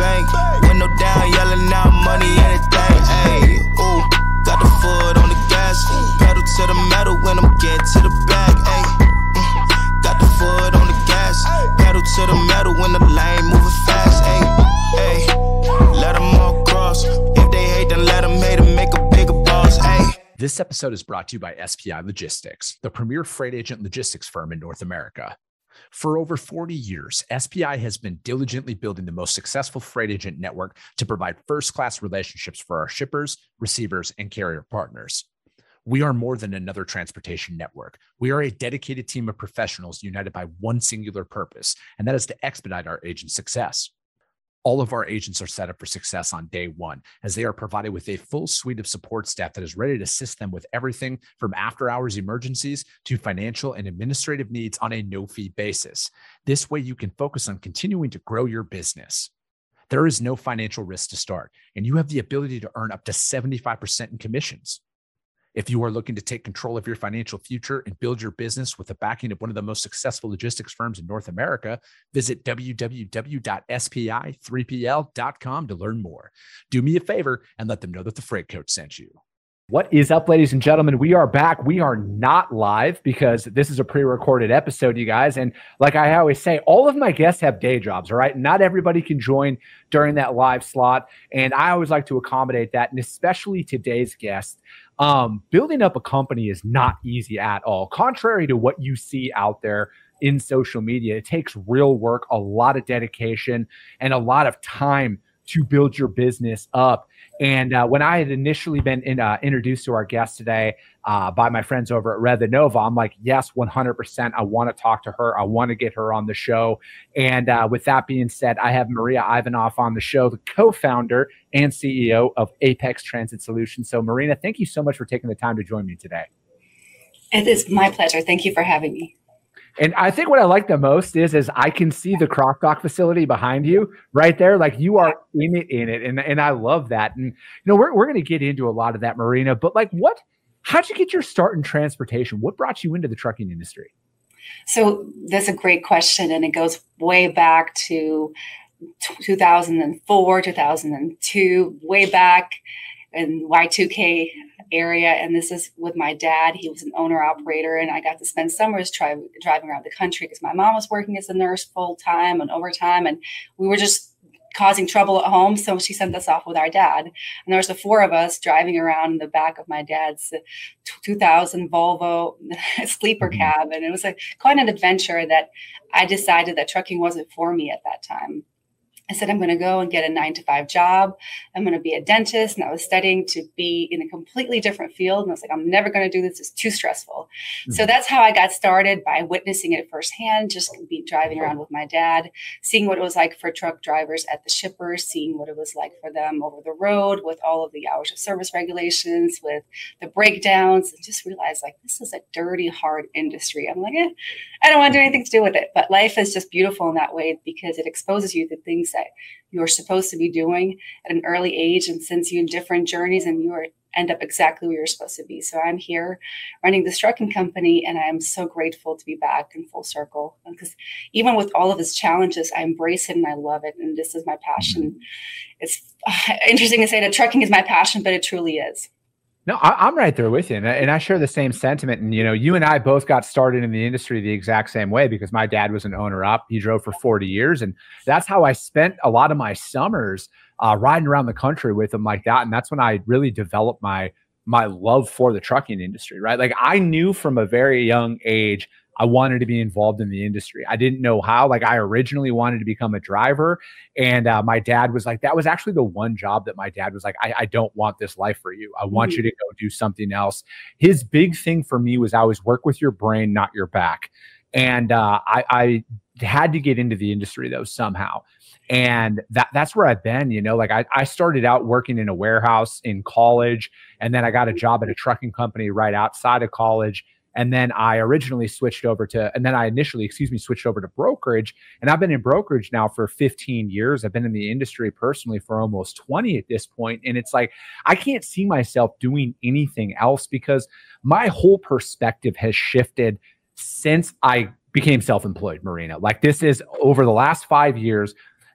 bank. Window down, yelling out money, anything. Ayy, ooh, got the foot on the gas. Pedal to the metal when I'm getting to the bag. Ayy, got the foot on the gas. Pedal to the metal when the lane moving fast. Ayy, ayy, let them all cross. If they hate, then let them hate and make a bigger boss. Ayy. This episode is brought to you by SPI Logistics, the premier freight agent logistics firm in North America. For over 40 years, SPI has been diligently building the most successful freight agent network to provide first-class relationships for our shippers, receivers, and carrier partners. We are more than another transportation network. We are a dedicated team of professionals united by one singular purpose, and that is to expedite our agents' success. All of our agents are set up for success on day one, as they are provided with a full suite of support staff that is ready to assist them with everything from after-hours emergencies to financial and administrative needs on a no-fee basis. This way, you can focus on continuing to grow your business. There is no financial risk to start, and you have the ability to earn up to 75% in commissions. If you are looking to take control of your financial future and build your business with the backing of one of the most successful logistics firms in North America, visit www.spi3pl.com to learn more. Do me a favor and let them know that the Freight Coach sent you. What is up, ladies and gentlemen? We are back. We are not live because this is a pre-recorded episode, you guys. And like I always say, all of my guests have day jobs, all right? Not everybody can join during that live slot. And I always like to accommodate that, and especially today's guest. Building up a company is not easy at all. Contrary to what you see out there in social media, it takes real work, a lot of dedication, and a lot of time to build your business up. And when I had initially been introduced to our guest today by my friends over at Red the Nova, I'm like, yes, 100%. I want to talk to her. I want to get her on the show. And with that being said, I have Marina Ivanov on the show, the co-founder and CEO of Apex Transit Solutions. So Marina, thank you so much for taking the time to join me today. It is my pleasure. Thank you for having me. And I think what I like the most is I can see the cross-dock facility behind you right there. Like you are in it. And I love that. And, you know, we're going to get into a lot of that, Marina, but like how'd you get your start in transportation? What brought you into the trucking industry? So that's a great question. And it goes way back to 2004, 2002, way back in Y2K area. And this is with my dad. He was an owner operator, and I got to spend summers driving around the country because my mom was working as a nurse full time and overtime, and we were just causing trouble at home. So she sent us off with our dad, and there was the four of us driving around in the back of my dad's 2000 Volvo sleeper cab. And it was quite an adventure that I decided that trucking wasn't for me at that time. I said, I'm going to go and get a 9-to-5 job. I'm going to be a dentist. And I was studying to be in a completely different field. And I was like, I'm never going to do this. It's too stressful. Mm-hmm. So that's how I got started, by witnessing it firsthand, just driving around with my dad, seeing what it was like for truck drivers at the shippers, seeing what it was like for them over the road with all of the hours of service regulations, with the breakdowns, and just realized like, this is a dirty, hard industry. I'm like, I don't want to do anything to do with it. But life is just beautiful in that way because it exposes you to things that you're supposed to be doing at an early age and sends you in different journeys, and you end up exactly where you're supposed to be. So I'm here running this trucking company, and I'm so grateful to be back in full circle, because even with all of its challenges, I embrace it and I love it. And this is my passion. It's interesting to say that trucking is my passion, but it truly is. No, I'm right there with you. And I share the same sentiment. And, you know, you and I both got started in the industry the exact same way because my dad was an owner op. He drove for 40 years. And that's how I spent a lot of my summers riding around the country with him like that. And that's when I really developed my love for the trucking industry, right? Like I knew from a very young age, I wanted to be involved in the industry. I didn't know how. Like I originally wanted to become a driver, and my dad was like, that was actually the one job that my dad was like, I don't want this life for you. I want you to go do something else. His big thing for me was always work with your brain, not your back. And I had to get into the industry though somehow. And that's where I've been, you know, like I started out working in a warehouse in college, and then I got a job at a trucking company right outside of college. And then I initially switched over to brokerage. And I've been in brokerage now for 15 years. I've been in the industry personally for almost 20 at this point. And it's like, I can't see myself doing anything else because my whole perspective has shifted since I became self-employed, Marina. Like this is over the last 5 years.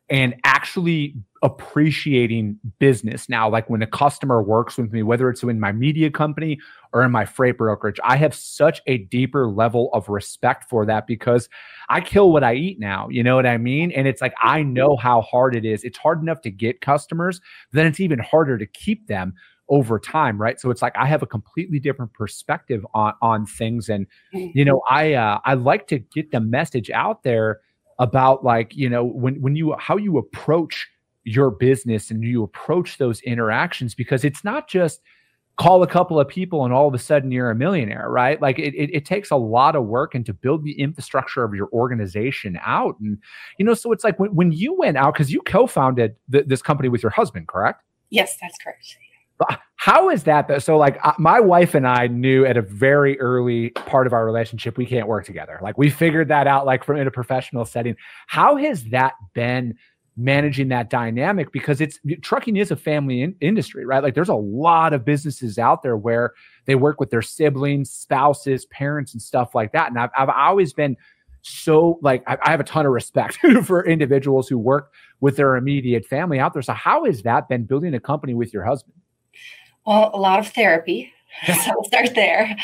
and actually appreciating business now. Like when a customer works with me, whether it's in my media company or in my freight brokerage, I have such a deeper level of respect for that because I kill what I eat now. You know what I mean? And it's like, I know how hard it is. It's hard enough to get customers, then it's even harder to keep them over time. Right. So it's like, I have a completely different perspective on things. And, you know, I like to get the message out there about like, you know, when you, how you approach your business and you approach those interactions, because it's not just call a couple of people and all of a sudden you're a millionaire, right? Like it takes a lot of work and to build the infrastructure of your organization out. And, you know, so it's like when you went out, because you co-founded this company with your husband, correct? Yes, that's correct. How is that? So like my wife and I knew at a very early part of our relationship, we can't work together. Like we figured that out, like from in a professional setting. How has that been managing that dynamic? Because trucking is a family industry, right? Like there's a lot of businesses out there where they work with their siblings, spouses, parents, and stuff like that. And I've always been so like, I have a ton of respect for individuals who work with their immediate family out there. So how has that been building a company with your husband? Well, a lot of therapy. So we'll start there.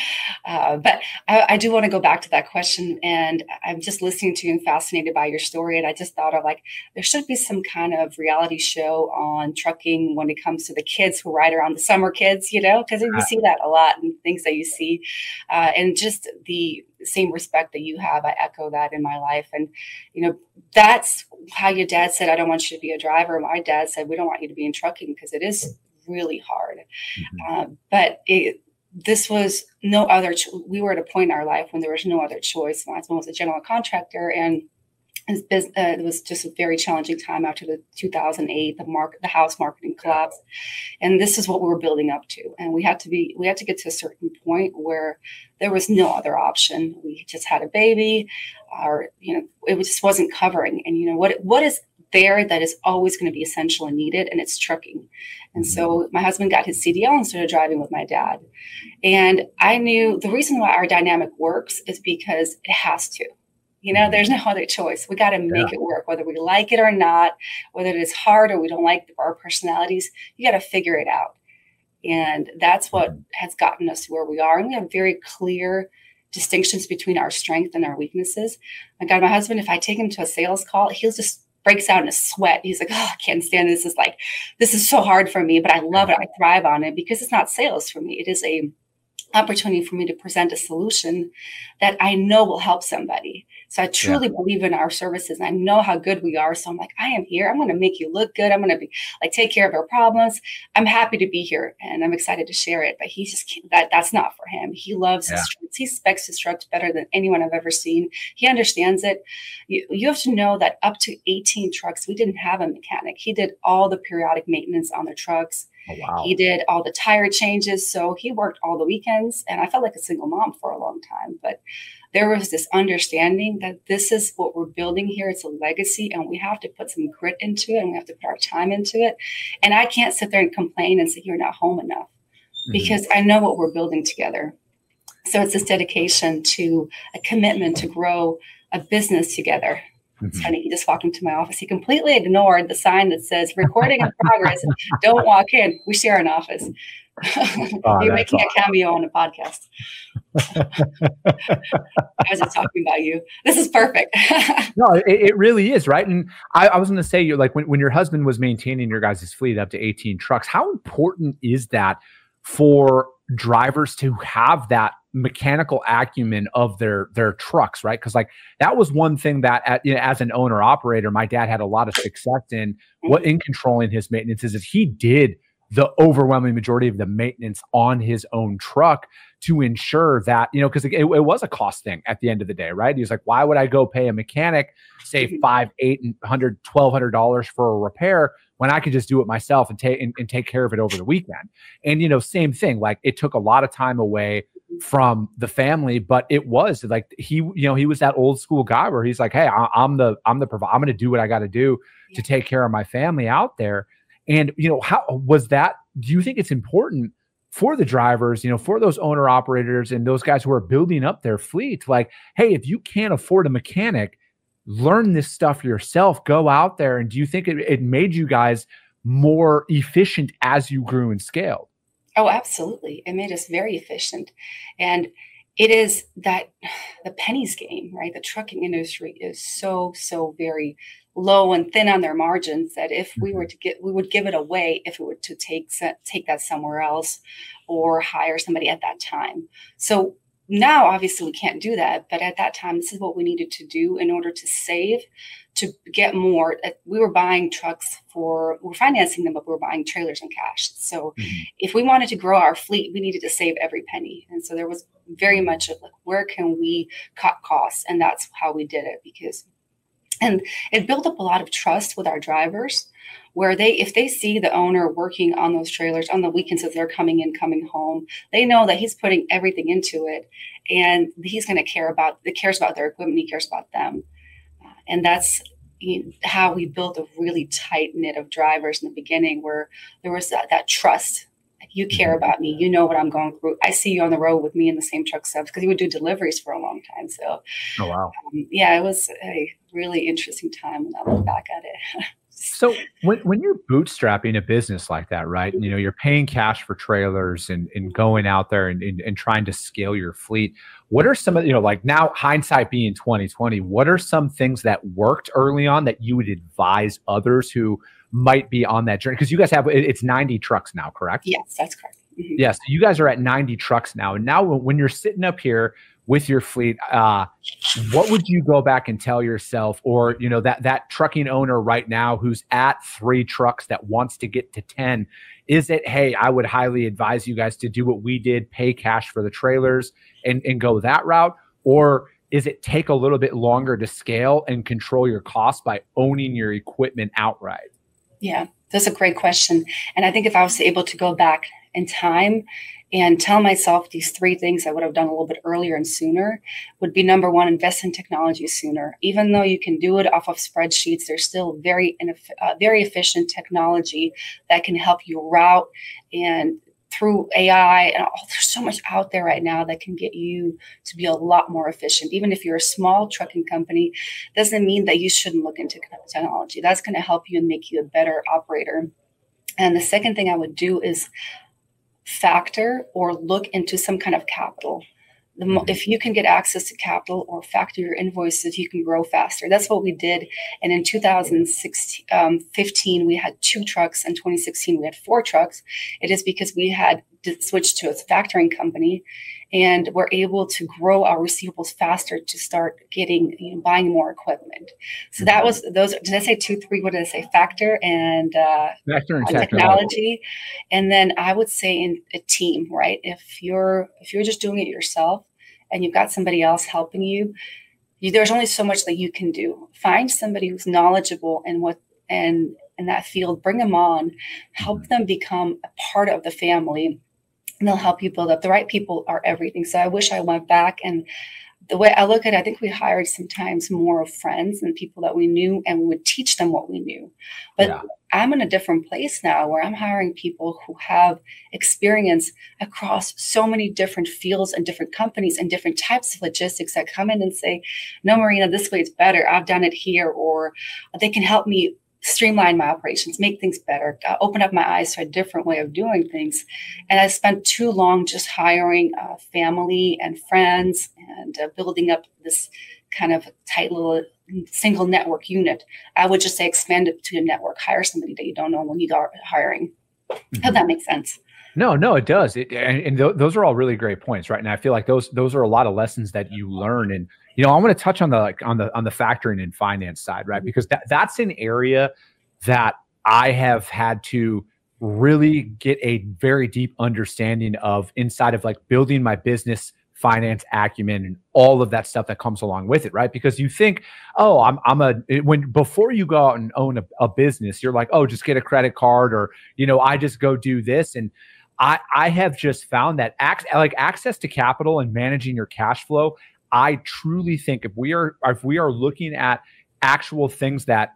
But I do want to go back to that question. And I'm just listening to you and fascinated by your story. And I just thought of like, there should be some kind of reality show on trucking when it comes to the kids who ride around, the summer kids, you know, because you see that a lot and things that you see. And just the same respect that you have, I echo that in my life. And, you know, that's how your dad said, I don't want you to be a driver. My dad said, we don't want you to be in trucking because it is really hard. But this was no other, we were at a point in our life when there was no other choice. My husband was a general contractor, and it was just a very challenging time after the 2008, the house marketing collapse. And this is what we were building up to. And we had to get to a certain point where there was no other option. We just had a baby, or, you know, it just wasn't covering. And, you know, what is there that is always going to be essential and needed, and it's trucking. And so my husband got his CDL and started driving with my dad. And I knew the reason why our dynamic works is because it has to. You know, there's no other choice. We got to make it work, whether we like it or not, whether it is hard or we don't like our personalities. You got to figure it out. And that's what has gotten us to where we are. And we have very clear distinctions between our strengths and our weaknesses. My God, my husband, if I take him to a sales call, he'll just breaks out in a sweat. He's like, oh, I can't stand this. This is so hard for me, but I love it. I thrive on it because it's not sales for me. It is a opportunity for me to present a solution that I know will help somebody. So I truly believe in our services. And I know how good we are. So I'm like, I am here. I'm going to make you look good. I'm going to be like, take care of our problems. I'm happy to be here and I'm excited to share it. But he just can't, that's not for him. He loves his trucks. He specs his trucks better than anyone I've ever seen. He understands it. You have to know that up to 18 trucks, we didn't have a mechanic. He did all the periodic maintenance on the trucks. Oh, wow. He did all the tire changes. So he worked all the weekends, and I felt like a single mom for a long time. But there was this understanding that this is what we're building here. It's a legacy, and we have to put some grit into it, and we have to put our time into it. And I can't sit there and complain and say, you're not home enough, because I know what we're building together. So it's this dedication to a commitment to grow a business together. It's funny. He just walked into my office. He completely ignored the sign that says recording in progress. Don't walk in. We share an office. You're making a cameo on a podcast. I was just talking about you. This is perfect. No, it really is, right? And I was going to say, you're like when your husband was maintaining your guys' fleet up to 18 trucks, how important is that for drivers to have that mechanical acumen of their trucks, right? Because like that was one thing that as an owner operator, my dad had a lot of success in controlling his maintenance is he did the overwhelming majority of the maintenance on his own truck to ensure that, because it was a cost thing at the end of the day, right? He was like, why would I go pay a mechanic, say $500, $800, $1,200 for a repair when I could just do it myself and take care of it over the weekend? And, same thing, like it took a lot of time away from the family, but it was like, he was that old school guy where he's like, hey, I'm going to do what I got to do to take care of my family out there. And, how was that? Do you think it's important for the drivers, for those owner operators and those guys who are building up their fleet? Like, hey, if you can't afford a mechanic, learn this stuff yourself, go out there, and do you think it made you guys more efficient as you grew and scaled? Oh, absolutely. It made us very efficient. And it is that the pennies game, right? The trucking industry is so very low and thin on their margins that if we were to we would give it away if we were to take that somewhere else or hire somebody at that time. So now, obviously, we can't do that. But at that time, this is what we needed to do in order to save, to get more. We were buying trucks we're financing them, but we were buying trailers in cash. So if we wanted to grow our fleet, we needed to save every penny. And so there was very much of like, where can we cut costs? And that's how we did it, and it built up a lot of trust with our drivers, where if they see the owner working on those trailers on the weekends as they're coming in, coming home, they know that he's putting everything into it, and he's going to cares about their equipment. He cares about them. And that's how we built a really tight knit of drivers in the beginning, where there was that trust. Like, you care about me. You know what I'm going through. I see you on the road with me in the same truck subs, because he would do deliveries for a long time. So, oh, wow. Yeah, it was a really interesting time when I look back at it. So when you're bootstrapping a business like that, right? And, you're paying cash for trailers and going out there and trying to scale your fleet. What are some of, like, now hindsight being 2020, what are some things that worked early on that you would advise others who might be on that journey? Because you guys it's 90 trucks now, correct? Yes, that's correct. Yes. Yeah, so you guys are at 90 trucks now. And now when you're sitting up here with your fleet, what would you go back and tell yourself, or, that trucking owner right now who's at 3 trucks that wants to get to 10? Is it, hey, I would highly advise you guys to do what we did, pay cash for the trailers and go that route? Or is it take a little bit longer to scale and control your costs by owning your equipment outright? Yeah, that's a great question. And I think if I was able to go back in time and tell myself these 3 things I would have done a little bit earlier and sooner, would be, number 1, invest in technology sooner. Even though you can do it off of spreadsheets, there's still very efficient technology that can help you route, and through AI and there's so much out there right now that can get you to be a lot more efficient. Even if you're a small trucking company, doesn't mean that you shouldn't look into technology. That's going to help you and make you a better operator. And the second thing I would do is factor or look into some kind of capital. If you can get access to capital or factor your invoices, you can grow faster. That's what we did. And in 2015, we had 2 trucks. In 2016, we had 4 trucks. It is because we had switched to a factoring company, and we're able to grow our receivables faster to start getting, buying more equipment. So that was those. Did I say 2, 3? What did I say? Factor and technology. And then I would say in a team, right? If you're just doing it yourself and you've got somebody else helping you, there's only so much that you can do. Find somebody who's knowledgeable in in that field, bring them on, help them become a part of the family, and they'll help you build up. The right people are everything. So I wish I went back, and the way I look at it, I think we hired sometimes more of friends and people that we knew, and we would teach them what we knew. But I'm in a different place now where I'm hiring people who have experience across so many different fields and different companies and different types of logistics that come in and say, no, Marina, this way it's better. I've done it here. Or they can help me streamline my operations, make things better, open up my eyes to a different way of doing things. And I spent too long just hiring family and friends and building up this kind of tight little single network unit. I would just say expand it to a network, hire somebody that you don't know when you are hiring. Hope that makes sense. No, it does. Those are all really great points, right? And I feel like those are a lot of lessons that you learn. And I want to touch on the factoring and finance side, right? Because that's an area that I have had to really get a very deep understanding of inside of, like, building my business finance acumen and all of that stuff that comes along with it, right? Because you think, oh, before you go out and own a business, you're like, oh, just get a credit card, or I just go do this. And I have just found that access to capital and managing your cash flow, I truly think if we are looking at actual things that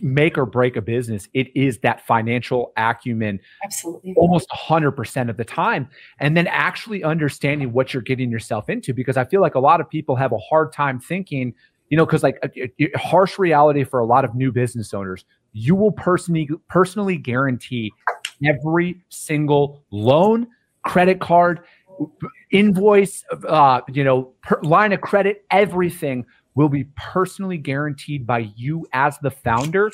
make or break a business, it is that financial acumen. Absolutely. Almost 100% of the time. And then actually understanding what you're getting yourself into, because I feel like a lot of people have a hard time thinking, because like a harsh reality for a lot of new business owners, you will personally guarantee every single loan, credit card, invoice, line of credit, everything will be personally guaranteed by you as the founder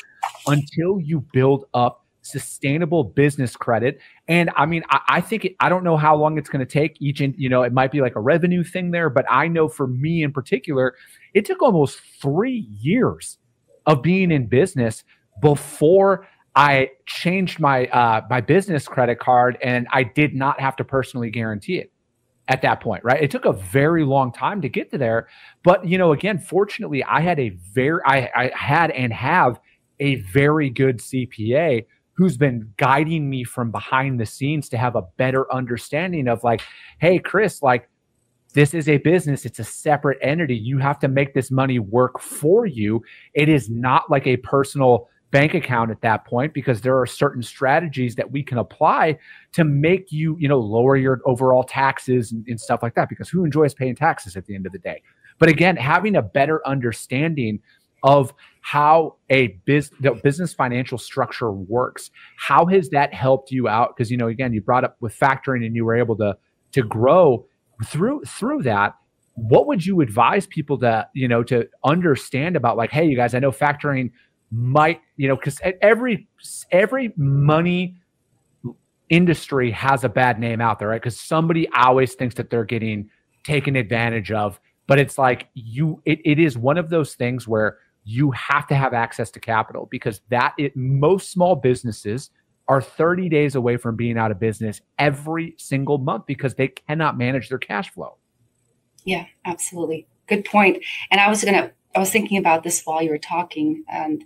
until you build up sustainable business credit. And I mean, I think I don't know how long it's going to take it might be like a revenue thing there, but I know for me in particular, it took almost 3 years of being in business before I changed my my business credit card, and I did not have to personally guarantee it at that point, right? It took a very long time to get to there. But, again, fortunately, I had I had and have a very good CPA who's been guiding me from behind the scenes to have a better understanding of like, hey, Chris, like, this is a business. It's a separate entity. You have to make this money work for you. It is not like a personal bank account at that point, because there are certain strategies that we can apply to make you, lower your overall taxes and stuff like that, because who enjoys paying taxes at the end of the day? But again, having a better understanding of how the business financial structure works, how has that helped you out? Because, again, you brought up with factoring and you were able to grow through that. What would you advise people to understand about, like, hey, you guys, I know factoring might, because every money industry has a bad name out there, right? Because somebody always thinks that they're getting taken advantage of, but it's like it is one of those things where you have to have access to capital, because most small businesses are 30 days away from being out of business every single month because they cannot manage their cash flow. Yeah, absolutely. Good point. And I was thinking about this while you were talking, and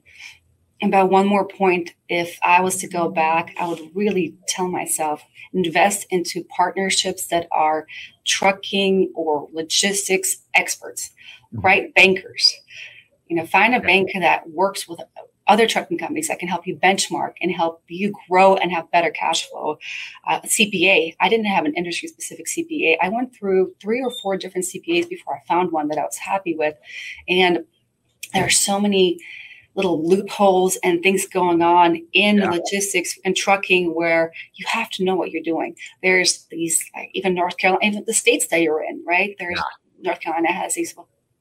about one more point. If I was to go back, I would really tell myself, invest into partnerships that are trucking or logistics experts, right? Bankers. Find a bank that works with other trucking companies that can help you benchmark and help you grow and have better cash flow. CPA, I didn't have an industry specific CPA. I went through 3 or 4 different CPAs before I found one that I was happy with. And there are so many little loopholes and things going on in logistics and trucking where you have to know what you're doing. There's these, even North Carolina, even the states that you're in, right? North Carolina has these.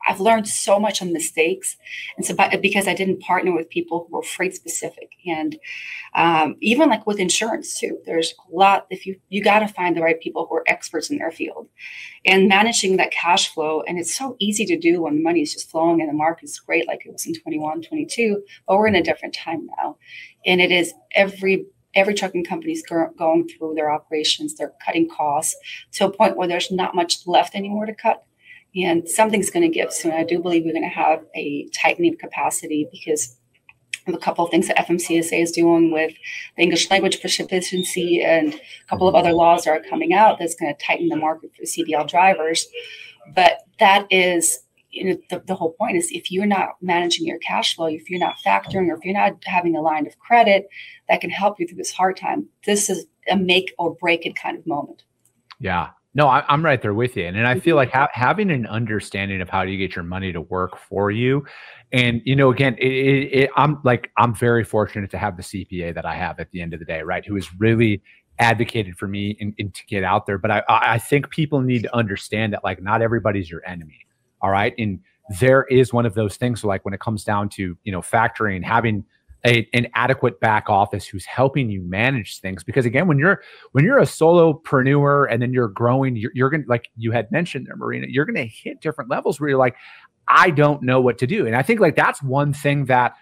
I've learned so much on mistakes. And so because I didn't partner with people who were freight specific, and even like with insurance too, there's a lot, if you got to find the right people who are experts in their field and managing that cash flow. And it's so easy to do when money is just flowing and the market's great, like it was in 21, 22, but we're in a different time now. And it is every trucking company is going through their operations. They're cutting costs to a point where there's not much left anymore to cut. And something's going to give soon. I do believe we're going to have a tightening of capacity because of a couple of things that FMCSA is doing with the English language proficiency and a couple of other laws that are coming out that's going to tighten the market for CDL drivers. But that is, the whole point is, if you're not managing your cash flow, if you're not factoring, or if you're not having a line of credit that can help you through this hard time, this is a make or break it kind of moment. Yeah. No, I'm right there with you. And I feel like having an understanding of how do you get your money to work for you. And, again, I'm very fortunate to have the CPA that I have at the end of the day, right? Who has really advocated for me and to get out there. But I think people need to understand that, like, not everybody's your enemy. All right. And there is one of those things, like when it comes down to, factoring, having an adequate back office who's helping you manage things. Because again, when you're a solopreneur and then you're growing, you're going to, like you had mentioned there, Marina, you're going to hit different levels where you're like, I don't know what to do. And I think like that's one thing that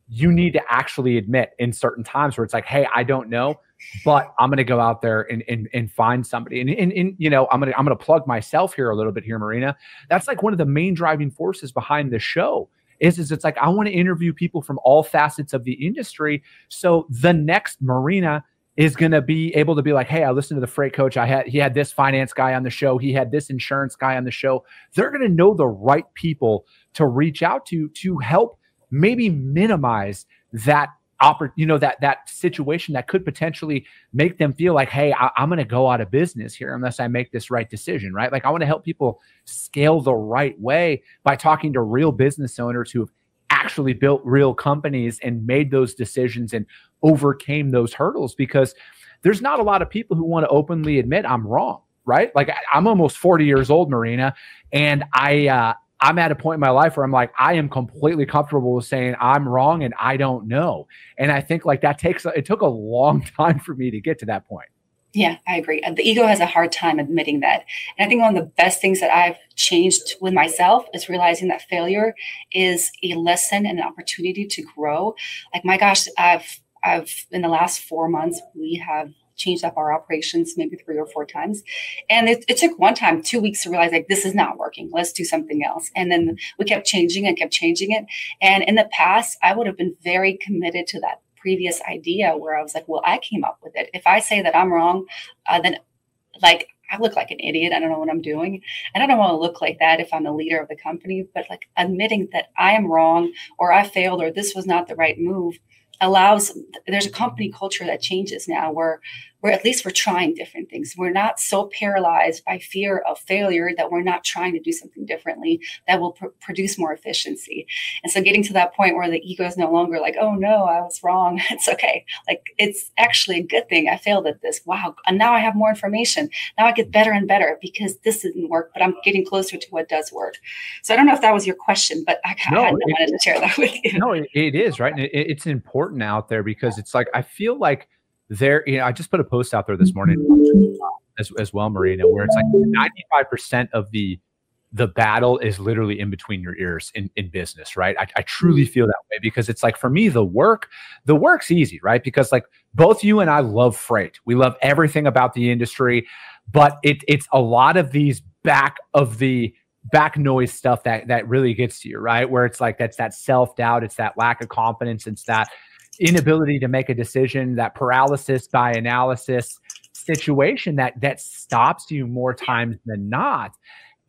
you need to actually admit in certain times where it's like, hey, I don't know, but I'm going to go out there and find somebody. And I'm going to plug myself here a little bit here, Marina. That's like one of the main driving forces behind the show. Is it's like, I want to interview people from all facets of the industry. So the next Marina is going to be able to be like, hey, I listened to the freight coach. He had this finance guy on the show. He had this insurance guy on the show. They're going to know the right people to reach out to help maybe minimize that that situation that could potentially make them feel like, hey, I'm going to go out of business here unless I make this right decision, right? Like I want to help people scale the right way by talking to real business owners who have actually built real companies and made those decisions and overcame those hurdles, because there's not a lot of people who want to openly admit I'm wrong, right? Like I'm almost 40 years old, Marina, and I'm at a point in my life where I'm like, I am completely comfortable with saying I'm wrong and I don't know. And I think like it took a long time for me to get to that point. Yeah, I agree. The ego has a hard time admitting that. And I think one of the best things that I've changed with myself is realizing that failure is a lesson and an opportunity to grow. Like, my gosh, I've in the last 4 months, we have changed up our operations maybe 3 or 4 times. And it took one time, 2 weeks to realize like, this is not working. Let's do something else. And then we kept changing it. And in the past, I would have been very committed to that previous idea where I was like, well, I came up with it. If I say that I'm wrong, then like I look like an idiot. I don't know what I'm doing. And I don't want to look like that if I'm the leader of the company, but like admitting that I am wrong or I failed or this was not the right move there's a company culture that changes now where at least we're trying different things. We're not so paralyzed by fear of failure that we're not trying to do something differently that will produce more efficiency. And so getting to that point where the ego is no longer like, oh no, I was wrong. It's okay. Like, it's actually a good thing. I failed at this. Wow. And now I have more information. Now I get better and better because this didn't work, but I'm getting closer to what does work. So I don't know if that was your question, but I wanted to share that with you. No, it is, right. And it's important out there because it's like, I feel like I just put a post out there this morning as well, Marina, where it's like 95% of the battle is literally in between your ears in business, right? I truly feel that way because it's like, for me, the work's easy, right? Because like both you and I love freight. We love everything about the industry, but it's a lot of these back noise stuff that really gets to you, right? Where it's like, that's that self-doubt. It's that lack of confidence. It's that inability to make a decision, that paralysis by analysis situation that stops you more times than not.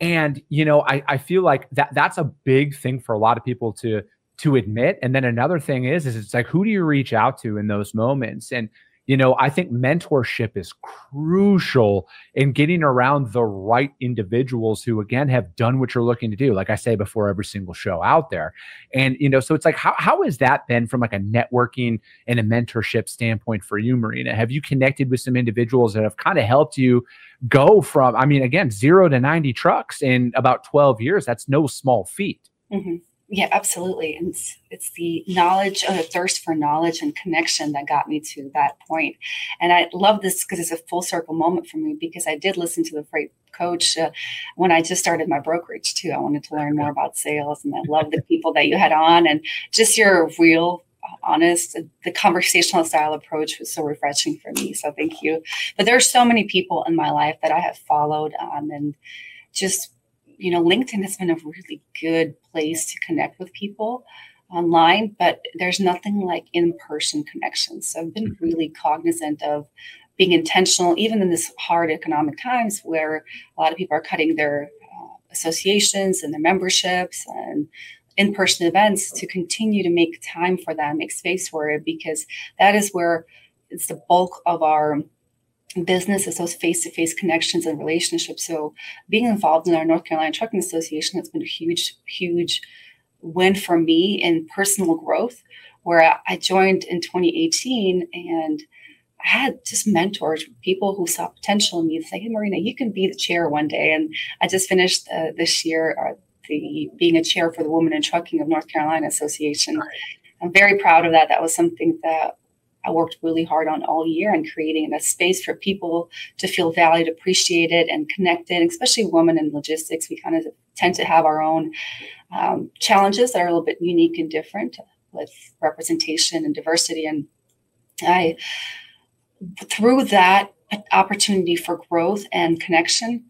And, I feel like that's a big thing for a lot of people to admit. And then another thing is it's like, who do you reach out to in those moments? And, I think mentorship is crucial in getting around the right individuals who, again, have done what you're looking to do. Like I say before every single show out there. And, so it's like, how has that been from like a networking and a mentorship standpoint for you, Marina? Have you connected with some individuals that have kind of helped you go from, again, 0 to 90 trucks in about 12 years? That's no small feat. Mm-hmm. Yeah, absolutely. And it's the knowledge, the thirst for knowledge and connection that got me to that point. And I love this because it's a full circle moment for me, because I did listen to the freight coach when I just started my brokerage too. I wanted to learn more about sales, and I love the people that you had on and just your real, honest, the conversational style approach was so refreshing for me. So thank you. But there are so many people in my life that I have followed and just, LinkedIn has been a really good place to connect with people online, but there's nothing like in-person connections. So I've been really cognizant of being intentional, even in this hard economic times where a lot of people are cutting their associations and their memberships and in-person events, to continue to make time for that, make space for it, because that is where it's the bulk of our business, is those face-to-face connections and relationships. So being involved in our North Carolina Trucking Association has been a huge, huge win for me in personal growth, where I joined in 2018 and I had just mentors, people who saw potential in me, say, hey, Marina, you can be the chair one day. And I just finished this year being a chair for the Women in Trucking of North Carolina Association. I'm very proud of that. That was something that I worked really hard on all year, and creating a space for people to feel valued, appreciated, and connected, especially women in logistics. We kind of tend to have our own challenges that are a little bit unique and different with representation and diversity. And through that opportunity for growth and connection,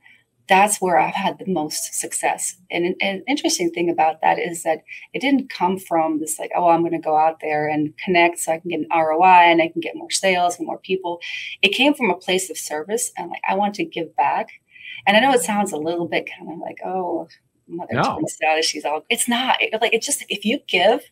that's where I've had the most success. And an interesting thing about that is that it didn't come from this like, oh, I'm going to go out there and connect so I can get an ROI and I can get more sales and more people. It came from a place of service, and like, I want to give back. And I know it sounds a little bit kind of like, oh, Mother Teresa, she's all, it's not. It's just, if you give,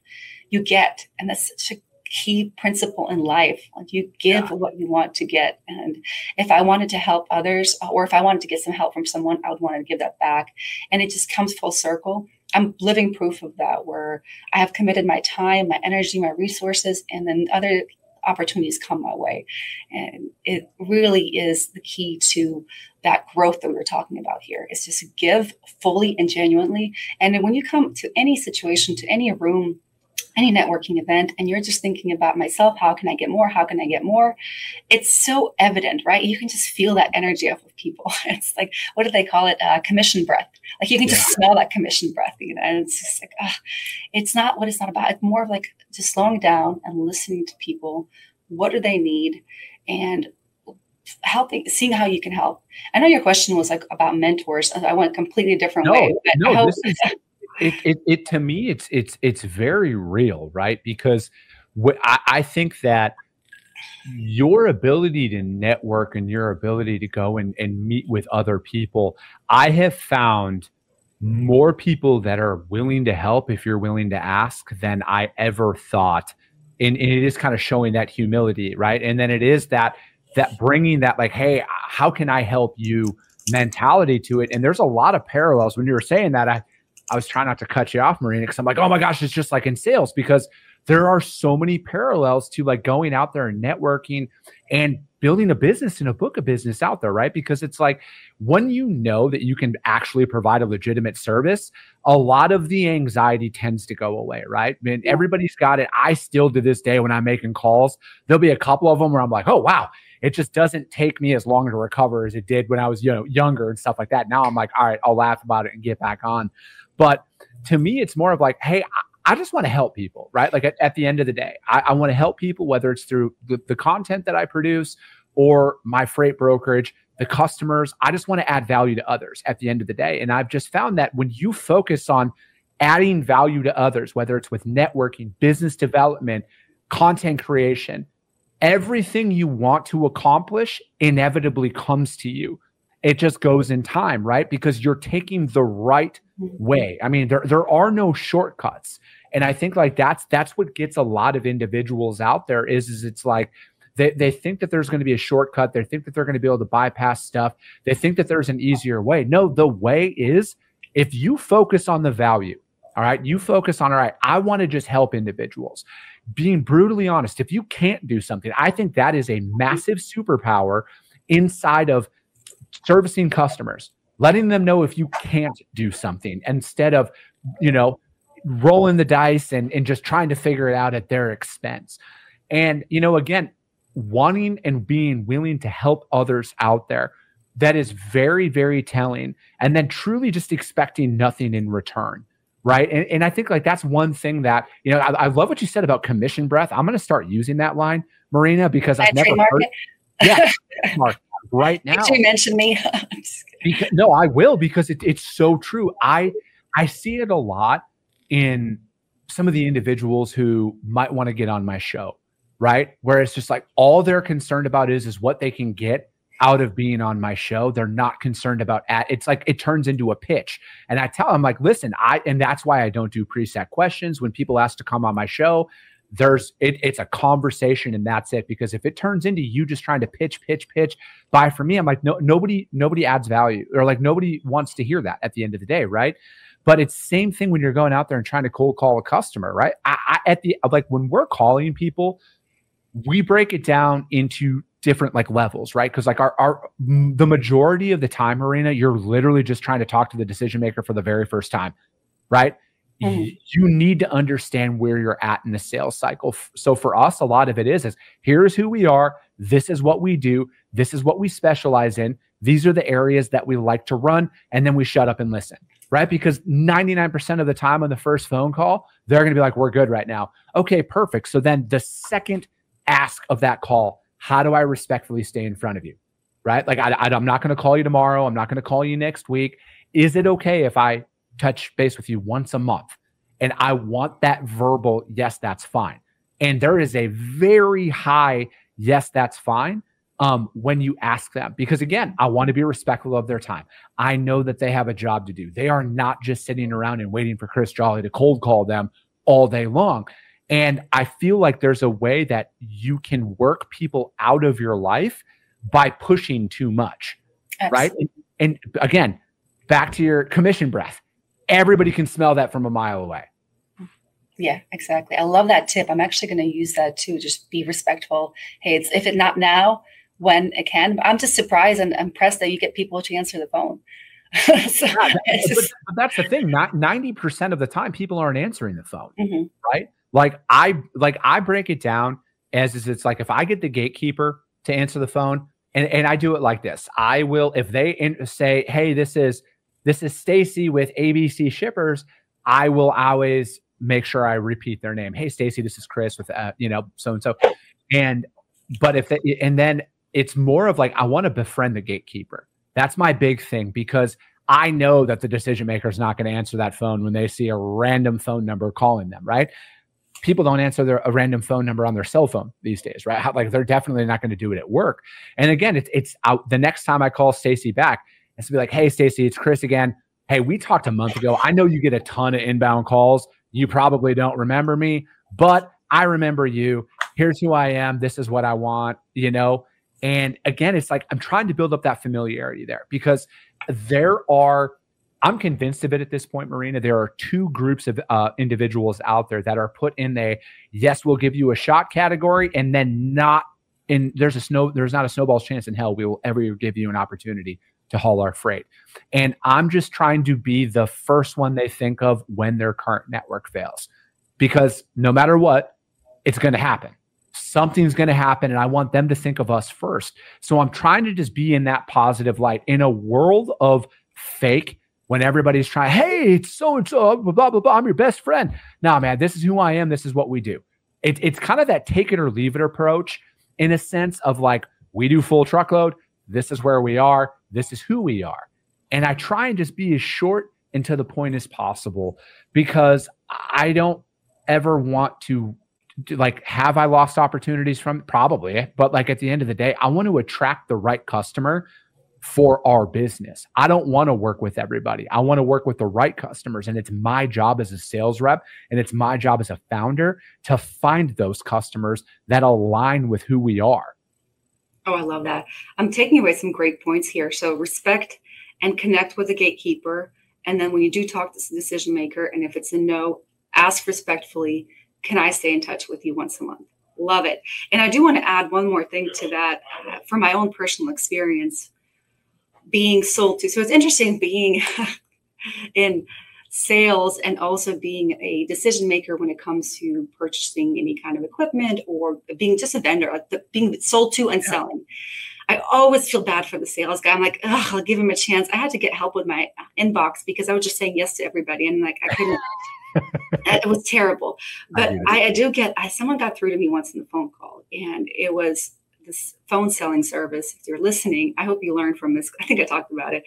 you get. And that's such a key principle in life. Like, you give what you want to get. And if I wanted to help others, or if I wanted to get some help from someone, I would want to give that back. And it just comes full circle. I'm living proof of that, where I have committed my time, my energy, my resources, and then other opportunities come my way. And it really is the key to that growth that we were talking about here, is just to give fully and genuinely. And then when you come to any situation, to any room, any networking event, and you're just thinking about myself, how can I get more? How can I get more? It's so evident, right? You can just feel that energy off of people. It's like, what do they call it? Commission breath. Like, you can just smell that commission breath, and it's just like, it's not what it's not about. It's more of like just slowing down and listening to people. What do they need? And helping, seeing how you can help. I know your question was like about mentors. I went a completely different way. No, this is it to me. It's very real, right? Because I think that your ability to network and your ability to go and meet with other people, I have found more people that are willing to help if you're willing to ask than I ever thought. And it is kind of showing that humility, right? And then it is that bringing that, like, hey, how can I help you mentality to it? And there's a lot of parallels. When you were saying that, I was trying not to cut you off, Marina, because I'm like, oh my gosh, it's just like in sales, because there are so many parallels to like going out there and networking and building a business and a book of business out there, right? Because it's like, when you know that you can actually provide a legitimate service, a lot of the anxiety tends to go away, right? I mean, everybody's got it. I still, to this day, when I'm making calls, there'll be a couple of them where I'm like, oh, wow, it just doesn't take me as long to recover as it did when I was, younger and stuff like that. Now I'm like, all right, I'll laugh about it and get back on. But to me, it's more of like, hey, I just want to help people, right? Like at the end of the day, I want to help people, whether it's through the content that I produce or my freight brokerage, the customers. I just want to add value to others at the end of the day. And I've just found that when you focus on adding value to others, whether it's with networking, business development, content creation, everything you want to accomplish inevitably comes to you. It just goes in time, right? Because you're taking the right way. I mean, there are no shortcuts. And I think like that's what gets a lot of individuals out there is it's like they think that there's going to be a shortcut. They think that they're going to be able to bypass stuff. They think that there's an easier way. No, the way is, if you focus on the value, all right, you focus on, all right, I want to just help individuals. Being brutally honest, if you can't do something, I think that is a massive superpower inside of servicing customers, letting them know if you can't do something instead of, rolling the dice and just trying to figure it out at their expense. And, again, wanting and being willing to help others out there, that is very, very telling. And then truly just expecting nothing in return. Right. And I think like that's one thing that, I love what you said about commission breath. I'm going to start using that line, Marina, because I've never heard it. Yeah. Right now. Did you mention me? No, I will, because it's so true. I see it a lot in some of the individuals who might want to get on my show, right? Where it's just like all they're concerned about is what they can get out of being on my show. They're not concerned about it's like it turns into a pitch. And I tell them like, listen, and that's why I don't do preset questions. When people ask to come on my show, it's a conversation and that's it. Because if it turns into you just trying to pitch, buy from me, I'm like, no, nobody adds value, or like nobody wants to hear that at the end of the day, right? But it's same thing when you're going out there and trying to cold call a customer, right? When we're calling people, we break it down into different like levels, right? Because like the majority of the time, Marina, you're literally just trying to talk to the decision maker for the very first time, right? Mm-hmm. You need to understand where you're at in the sales cycle. So for us, a lot of it is here's who we are. This is what we do. This is what we specialize in. These are the areas that we like to run. And then we shut up and listen, right? Because 99% of the time on the first phone call, they're going to be like, we're good right now. Okay, perfect. So then the second ask of that call, how do I respectfully stay in front of you, right? Like I'm not going to call you tomorrow. I'm not going to call you next week. Is it okay if I touch base with you once a month? And I want that verbal, yes, that's fine. And there is a very high, yes, that's fine, when you ask them. Because again, I want to be respectful of their time. I know that they have a job to do. They are not just sitting around and waiting for Chris Jolly to cold call them all day long. And I feel like there's a way that you can work people out of your life by pushing too much. Absolutely. Right. And again, back to your commission breath. Everybody can smell that from a mile away. Yeah, exactly. I love that tip. I'm actually going to use that too. Just be respectful. Hey, it's if it not now, when it can. But I'm just surprised and impressed that you get people to answer the phone. But that's the thing. Not 90% of the time, people aren't answering the phone, right? Like I break it down as it's like if I get the gatekeeper to answer the phone, and I do it like this. I will, if they say, "Hey, this is Stacy with ABC Shippers," I will always make sure I repeat their name. "Hey, Stacy, this is Chris with so and so." And then it's more of like I want to befriend the gatekeeper. That's my big thing, because I know that the decision maker is not going to answer that phone when they see a random phone number calling them, right? People don't answer a random phone number on their cell phone these days, right? Like they're definitely not going to do it at work. And again, it's out. The next time I call Stacy back, it's to be like, "Hey, Stacy, it's Chris again. Hey, we talked a month ago. I know you get a ton of inbound calls. You probably don't remember me, but I remember you. Here's who I am. This is what I want, And again, it's like I'm trying to build up that familiarity there, because I'm convinced of it at this point, Marina. There are two groups of individuals out there that are put in a yes, we'll give you a shot category, and then there's not a snowball's chance in hell we will ever give you an opportunity to haul our freight. And I'm just trying to be the first one they think of when their current network fails, because no matter what, it's going to happen. Something's going to happen, and I want them to think of us first. So I'm trying to just be in that positive light in a world of fake, when everybody's trying, "Hey, it's so-and-so, blah, blah, blah, I'm your best friend." Nah, man, this is who I am. This is what we do. It's kind of that take it or leave it approach, in a sense of like, we do full truckload. This is where we are. This is who we are. And I try and just be as short and to the point as possible, because I don't ever want to like, have I lost opportunities from? Probably. But like at the end of the day, I want to attract the right customer for our business. I don't want to work with everybody. I want to work with the right customers. And it's my job as a sales rep, and it's my job as a founder to find those customers that align with who we are. Oh, I love that. I'm taking away some great points here. So respect and connect with the gatekeeper. And then when you do talk to the decision maker, and if it's a no, ask respectfully, "Can I stay in touch with you once a month?" Love it. And I do want to add one more thing to that from my own personal experience being sold to. So it's interesting being in sales and also being a decision maker when it comes to purchasing any kind of equipment or being just a vendor, like being sold to and selling. I always feel bad for the sales guy. I'm like, I'll give him a chance. I had to get help with my inbox because I was just saying yes to everybody. And like, I couldn't, it was terrible. But someone got through to me once in the phone call, and it was this phone selling service. If you're listening, I hope you learned from this. I think I talked about it.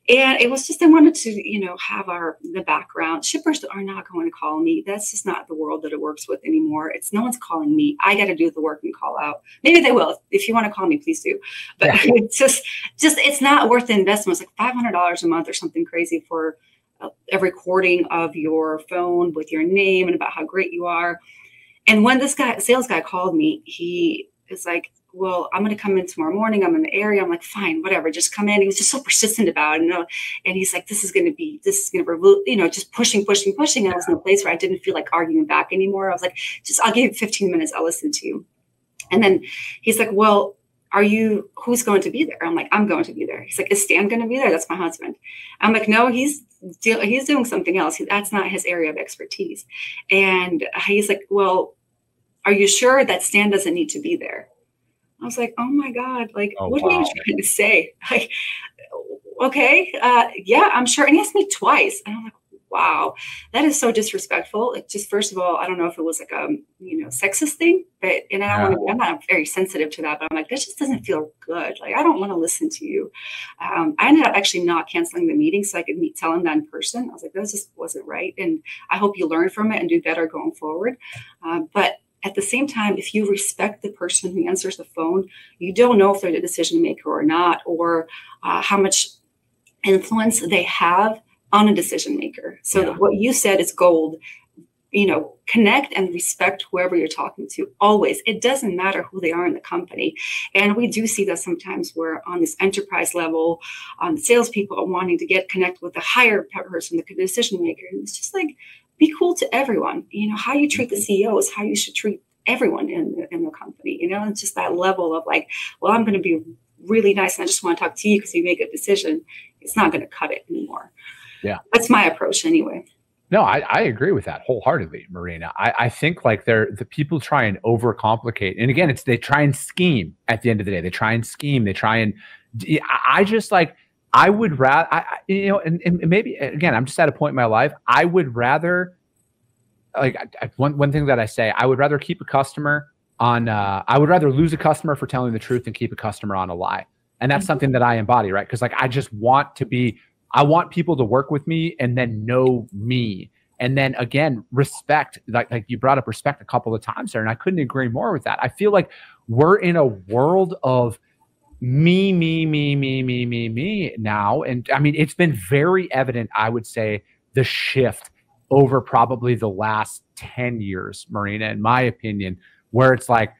And it was just, I wanted to, have the background. Shippers are not going to call me. That's just not the world that it works with anymore. No one's calling me. I got to do the work and call out. Maybe they will. If you want to call me, please do. But it's just, it's not worth the investment. It's like $500 a month or something crazy for a recording of your phone with your name and about how great you are. And when this sales guy called me, he is like, "Well, I'm going to come in tomorrow morning. I'm in the area." I'm like, "Fine, whatever, just come in." He was just so persistent about it, and he's like, this is going to remove, just pushing. And I was in a place where I didn't feel like arguing back anymore. I was like, I'll give you 15 minutes. I'll listen to you. And then he's like, "Well, who's going to be there?" I'm like, "I'm going to be there." He's like, "Is Stan going to be there?" "That's my husband." I'm like, "No, he's doing something else. That's not his area of expertise." And he's like, "Well, are you sure that Stan doesn't need to be there?" I was like, oh my God, what are you trying to say? Like, okay, yeah, I'm sure. And he asked me twice. And I'm like, wow, that is so disrespectful. Like, just first of all, I don't know if it was like a, sexist thing, I'm not very sensitive to that, but I'm like, that just doesn't feel good. Like, I don't want to listen to you. I ended up actually not canceling the meeting so I could tell him that in person. I was like, that just wasn't right. And I hope you learn from it and do better going forward. But at the same time, if you respect the person who answers the phone, you don't know if they're the decision maker or not, or how much influence they have on a decision maker. So what you said is gold. connect and respect whoever you're talking to always. It doesn't matter who they are in the company. And we do see that sometimes where on this enterprise level, the salespeople are wanting to connect with the higher person, the decision maker. And it's just like, be cool to everyone. How you treat the CEO is how you should treat everyone in the company. It's just that level of like, well, I'm going to be really nice and I just want to talk to you because you make a decision. It's not going to cut it anymore. Yeah. That's my approach anyway. No, I agree with that wholeheartedly, Marina. I think like the people try and overcomplicate. And again, they try and scheme at the end of the day. They try and scheme. They try and I just like, I would rather, and maybe again, I'm just at a point in my life. I would rather one thing that I say, I would rather keep a customer on, I would rather lose a customer for telling the truth than keep a customer on a lie. And that's something that I embody, right? Because like, I just want to be, I want people to work with me and then know me. And then again, respect, like you brought up respect a couple of times there, and I couldn't agree more with that. I feel like we're in a world of me now. And I mean, it's been very evident, I would say, the shift over probably the last 10 years, Marina, in my opinion, where it's like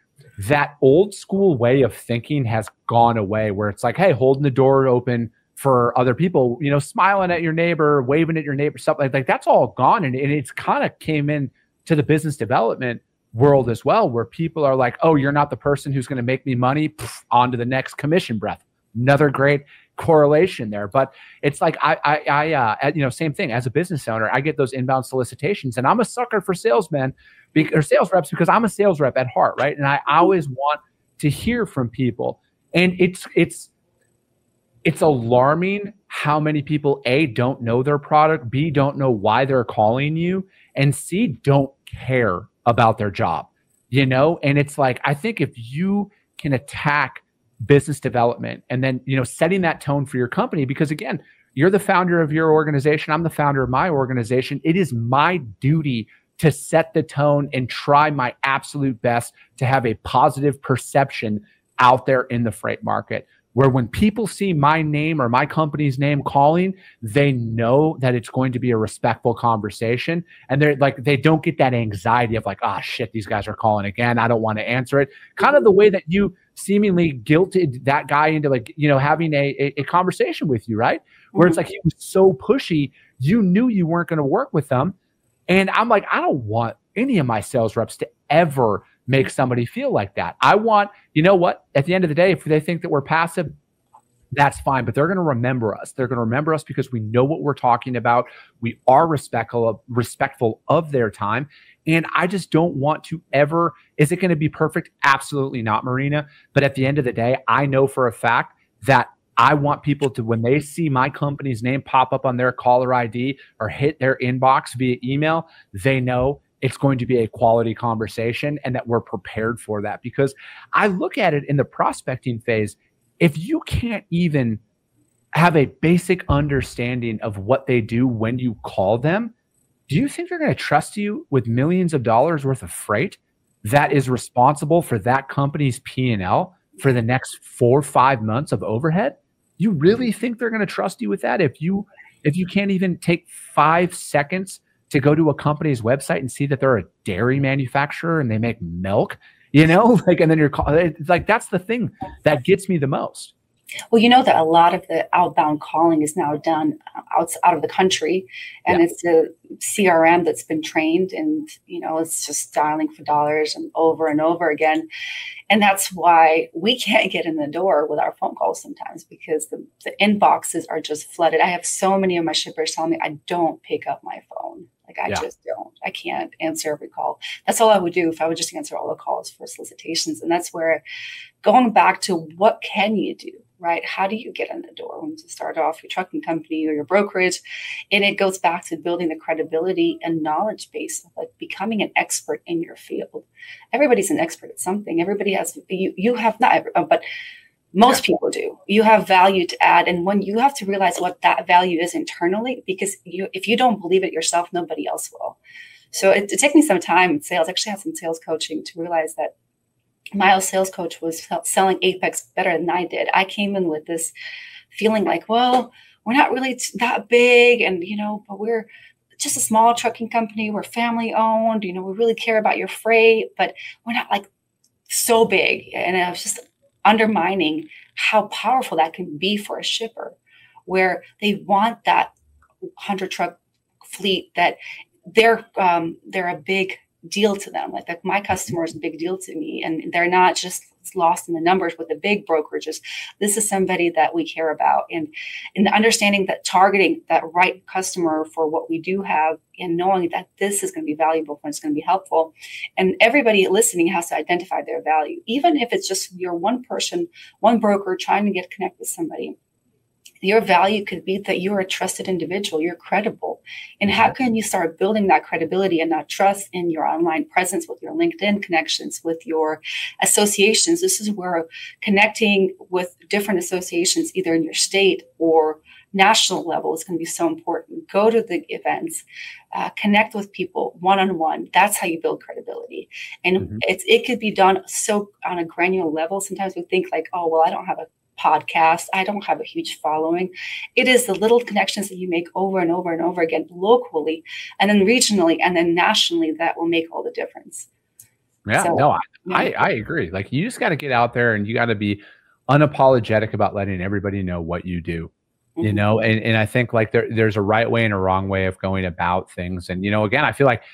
that old school way of thinking has gone away, where it's like, hey, holding the door open for other people, smiling at your neighbor, waving at your neighbor, stuff like that's all gone. And it's kind of came in to the business development world as well, where people are like, oh, you're not the person who's going to make me money. On to the next commission breath. Another great correlation there. But it's like, same thing as a business owner, I get those inbound solicitations and I'm a sucker for salesmen or sales reps because I'm a sales rep at heart. Right. And I always want to hear from people. And it's alarming how many people, A, don't know their product, B, don't know why they're calling you, and C, don't care about their job, And it's like, I think if you can attack business development and then, setting that tone for your company, because again, you're the founder of your organization. I'm the founder of my organization. It is my duty to set the tone and try my absolute best to have a positive perception out there in the freight market, where when people see my name or my company's name calling, they know that it's going to be a respectful conversation. And they're like, they don't get that anxiety of like, oh shit, these guys are calling again. I don't want to answer it. Kind of the way that you seemingly guilted that guy into like, having a conversation with you, right? Where it's like, he was so pushy, you knew you weren't going to work with them. And I'm like, I don't want any of my sales reps to ever make somebody feel like that. I want, at the end of the day, if they think that we're passive, that's fine, but they're going to remember us. They're going to remember us because we know what we're talking about. We are respectful of their time. And I just don't want to ever, is it going to be perfect? Absolutely not, Marina. But at the end of the day, I know for a fact that I want people to, when they see my company's name pop up on their caller ID or hit their inbox via email, they know it's going to be a quality conversation and that we're prepared for that. Because I look at it in the prospecting phase, if you can't even have a basic understanding of what they do when you call them, do you think they're going to trust you with millions of dollars worth of freight that is responsible for that company's P&L for the next 4 or 5 months of overhead? You really think they're going to trust you with that if you can't even take 5 seconds to go to a company's website and see that they're a dairy manufacturer and they make milk, and then it's like, that's the thing that gets me the most. Well, that a lot of the outbound calling is now done out of the country, and it's a CRM that's been trained, and it's just dialing for dollars and over again. And that's why we can't get in the door with our phone calls sometimes, because the inboxes are just flooded. I have so many of my shippers telling me I don't pick up my phone. Like I just don't. I can't answer every call. That's all I would do if I would just answer all the calls for solicitations. And that's where, going back to what can you do, right? How do you get in the door when you start off your trucking company or your brokerage? And it goes back to building the credibility and knowledge base of like becoming an expert in your field. Everybody's an expert at something. Everybody has, you have not, but most people do. You have value to add. And when you have to realize what that value is internally, because if you don't believe it yourself, nobody else will. So it took me some time in sales. I actually had some sales coaching to realize that my sales coach was selling Apex better than I did. I came in with this feeling like, well, we're not really that big, and but we're just a small trucking company. We're family owned. We really care about your freight, but we're not like so big. And I was just undermining how powerful that can be for a shipper, where they want that 100 truck fleet, that they're a big deal to them. Like my customer is a big deal to me, and they're not just lost in the numbers with the big brokerages. This is somebody that we care about, and in the understanding that targeting that right customer for what we do have, and knowing that this is going to be valuable and it's going to be helpful. And everybody listening has to identify their value, even if it's just you're one person, one broker trying to connect with somebody. Your value could be that you're a trusted individual, you're credible. And how can you start building that credibility and that trust in your online presence, with your LinkedIn connections, with your associations? This is where connecting with different associations, either in your state or national level, is going to be so important. Go to the events, connect with people one-on-one. That's how you build credibility. And it could be done so on a granular level. Sometimes we think like, oh, well, I don't have a podcast, I don't have a huge following. It is the little connections that you make over and over and over again, locally, and then regionally, and then nationally, that will make all the difference. Yeah, so, no, I agree. Like, you just got to get out there and you got to be unapologetic about letting everybody know what you do. You know, and I think like there's a right way and a wrong way of going about things. And, again, I feel like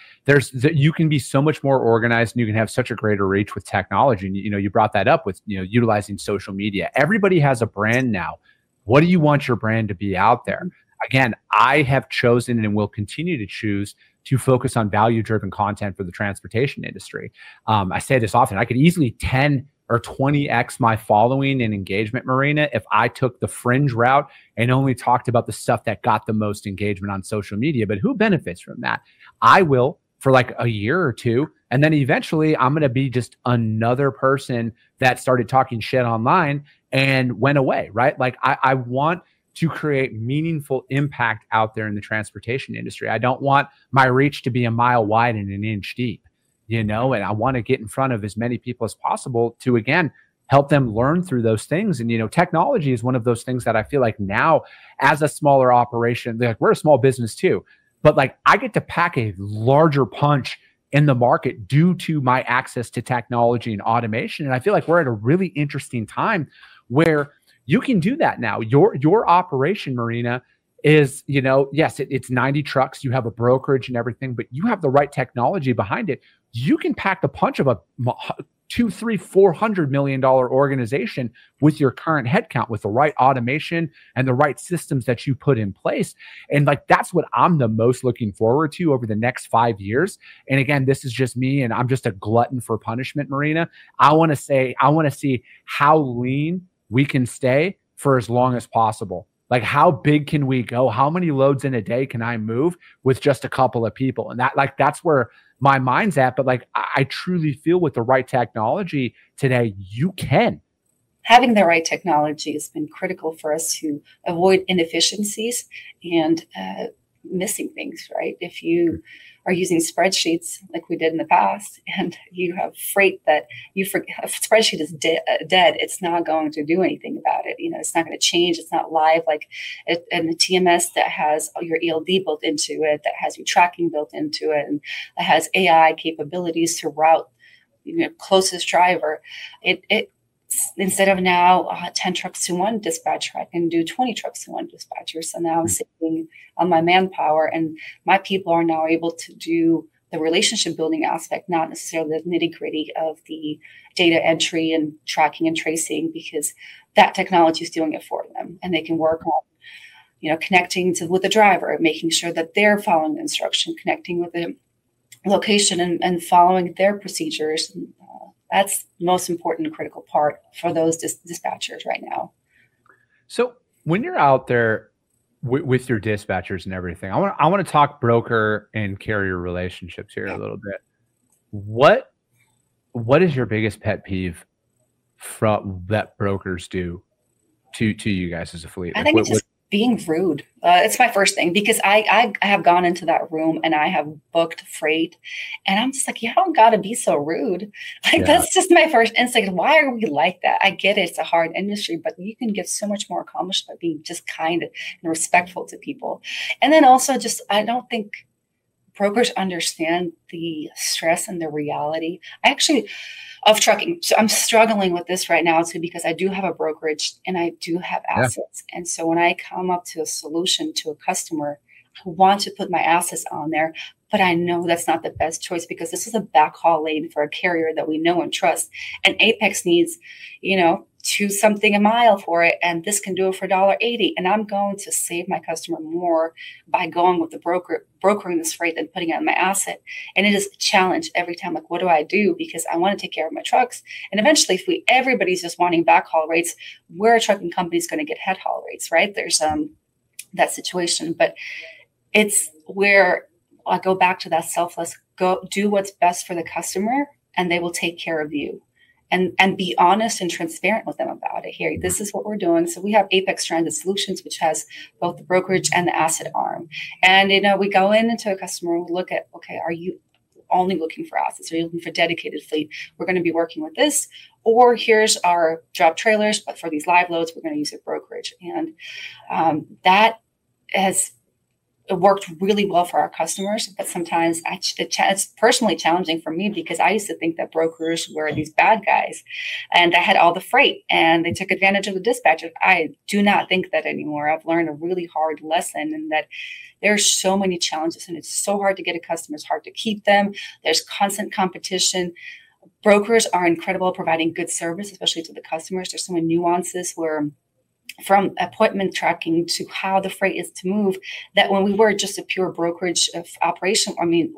you can be so much more organized, and you can have such a greater reach with technology. And, you brought that up with, utilizing social media. Everybody has a brand now. What do you want your brand to be out there? Again, I have chosen and will continue to choose to focus on value-driven content for the transportation industry. I say this often. I could easily 10 or 20x my following and engagement, Marina, if I took the fringe route and only talked about the stuff that got the most engagement on social media. But who benefits from that? I will, for like a year or two. And then eventually I'm going to be just another person that started talking shit online and went away, right? Like I want to create meaningful impact out there in the transportation industry. I don't want my reach to be a mile wide and an inch deep, and I want to get in front of as many people as possible to, again, help them learn through those things. And, technology is one of those things that I feel like now, as a smaller operation, like, we're a small business too, but like, I get to pack a larger punch in the market due to my access to technology and automation. And I feel like we're at a really interesting time where you can do that now. Your operation, Marina, is, yes, it's 90 trucks. You have a brokerage and everything, but you have the right technology behind it. You can pack the punch of a $200, $300, $400 million organization with your current headcount, with the right automation and the right systems that you put in place. And like, that's what I'm the most looking forward to over the next 5 years. And again, this is just me, and I'm just a glutton for punishment, Marina. I want to see how lean we can stay for as long as possible. Like, how big can we go? How many loads in a day can I move with just a couple of people? And that's where my mind's at. But like, I truly feel with the right technology today, you can. Having the right technology has been critical for us to avoid inefficiencies and missing things, right? If you are using spreadsheets like we did in the past, and you have freight that you forget, a spreadsheet is dead, it's not going to do anything about it. It's not going to change. It's not live and the TMS that has your ELD built into it, that has your tracking built into it, and that has AI capabilities to route closest driver. It instead of now 10 trucks to one dispatcher, I can do 20 trucks to one dispatcher. So now I'm saving on my manpower, and my people are now able to do the relationship building aspect, not necessarily the nitty gritty of the data entry and tracking and tracing, because that technology is doing it for them, and they can work on, connecting with the driver, making sure that they're following the instruction, connecting with the location and following their procedures. That's the most important and critical part for those dispatchers right now. So when you're out there with your dispatchers and everything, I want to talk broker and carrier relationships here a little bit. What is your biggest pet peeve that brokers do to you guys as a fleet? I think it's just being rude. It's my first thing, because I have gone into that room and I have booked freight, and I'm just like, you don't got to be so rude. That's just my first instinct. Why are we like that? I get it. It's a hard industry, but you can get so much more accomplished by being just kind and respectful to people. And then also I don't think brokers understand the stress and the reality. Of trucking. So I'm struggling with this right now too, because I do have a brokerage and I do have assets. And so when I come up to a solution to a customer, I want to put my assets on there, but I know that's not the best choice because this is a backhaul lane for a carrier that we know and trust. And Apex needs, $2 something a mile for it. And this can do it for $1.80. And I'm going to save my customer more by going with the brokering this freight than putting it on my asset. And it is a challenge every time. Like, what do I do? Because I want to take care of my trucks. And eventually, if everybody's just wanting backhaul rates, where a trucking company is going to get head haul rates, right? There's that situation. But it's where I go back to that selfless, go do what's best for the customer and they will take care of you. And be honest and transparent with them about it. Here, this is what we're doing. So we have Apex Transit Solutions, which has both the brokerage and the asset arm. And, we go into a customer and we look at, okay, are you only looking for assets? Are you looking for dedicated fleet? We're going to be working with this. Or here's our drop trailers, but for these live loads, we're going to use a brokerage. And that has it worked really well for our customers, but sometimes it's personally challenging for me because I used to think that brokers were these bad guys and I had all the freight and they took advantage of the dispatcher. I do not think that anymore. I've learned a really hard lesson in that there's so many challenges and it's so hard to get a customer. It's hard to keep them. There's constant competition. Brokers are incredible at providing good service, especially to the customers. There's so many nuances where from appointment tracking to how the freight is to move, that when we were just a pure brokerage of operation,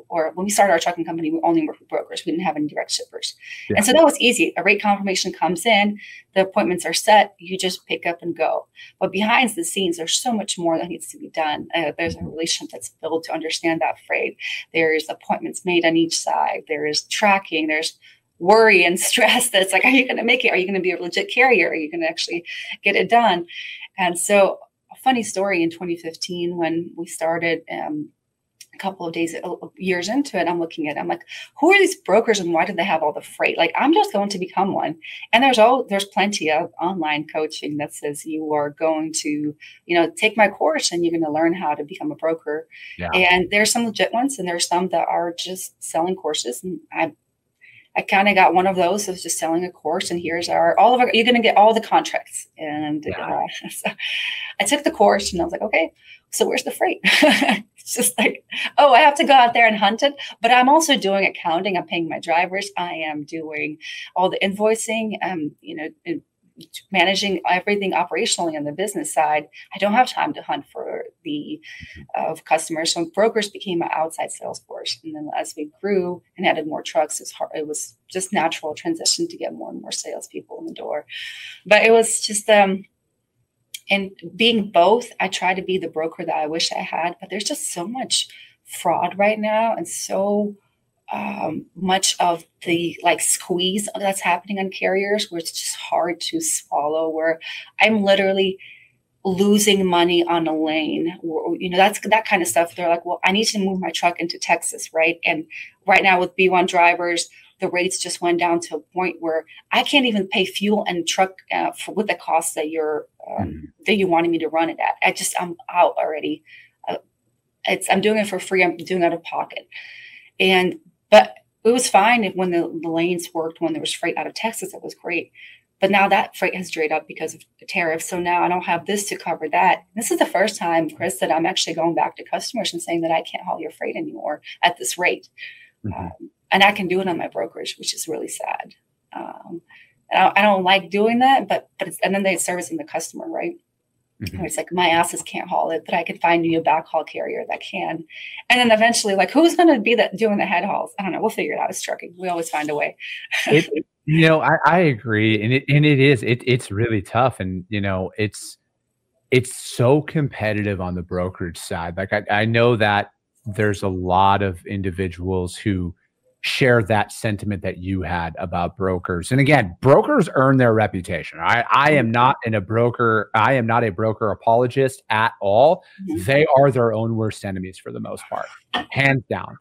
or when we started our trucking company, we only worked with brokers. We didn't have any direct shippers. Yeah. And so that was easy. A rate confirmation comes in, the appointments are set, you just pick up and go. But behind the scenes, there's so much more that needs to be done. There's a relationship that's built to understand that freight. There's appointments made on each side. There is tracking. There's worry and stress that's like, are you going to make it? Are you going to be a legit carrier? Are you going to actually get it done? And so a funny story in 2015, when we started a couple of years into it, I'm like, who are these brokers and why did they have all the freight? Like, I'm just going to become one. And there's plenty of online coaching that says you are going to, take my course and you're going to learn how to become a broker. Yeah. And there's some legit ones and there's some that are just selling courses. And I kind of got one of those. It was just selling a course, and here's you're going to get all the contracts. And so I took the course, and I was like, okay, so where's the freight? It's just like, I have to go out there and hunt it. But I'm also doing accounting. I'm paying my drivers. I am doing all the invoicing. Managing everything operationally on the business side. I don't have time to hunt for the customers. So brokers became an outside sales force. And then as we grew and added more trucks, it was just natural transition to get more and more salespeople in the door. But it was just, and being both, I try to be the broker that I wish I had, but there's just so much fraud right now and so much of the squeeze that's happening on carriers where it's just hard to swallow, where I'm literally losing money on a lane, that's that kind of stuff. They're like, well, I need to move my truck into Texas, right? And right now with B1 drivers, the rates just went down to a point where I can't even pay fuel and truck with the cost that that you wanted me to run it at. I'm out already. I'm doing it for free. I'm doing it out of pocket. But it was fine when the lanes worked, when there was freight out of Texas, it was great. But now that freight has dried up because of the tariffs. So now I don't have this to cover that. This is the first time, Chris, that I'm actually going back to customers and saying that I can't haul your freight anymore at this rate. Mm-hmm. And I can do it on my brokerage, which is really sad. And I don't like doing that, but and then they're servicing the customer, right? Mm-hmm. It's like my assets can't haul it, but I can find you a backhaul carrier that can. And then eventually, who's going to be doing the head hauls? I don't know. We'll figure it out. It's trucking. We always find a way. I agree, and it's really tough, and it's so competitive on the brokerage side. I know that there's a lot of individuals who share that sentiment that you had about brokers. And again, brokers earn their reputation. I am not a broker apologist at all. Mm-hmm. They are their own worst enemies for the most part, hands down.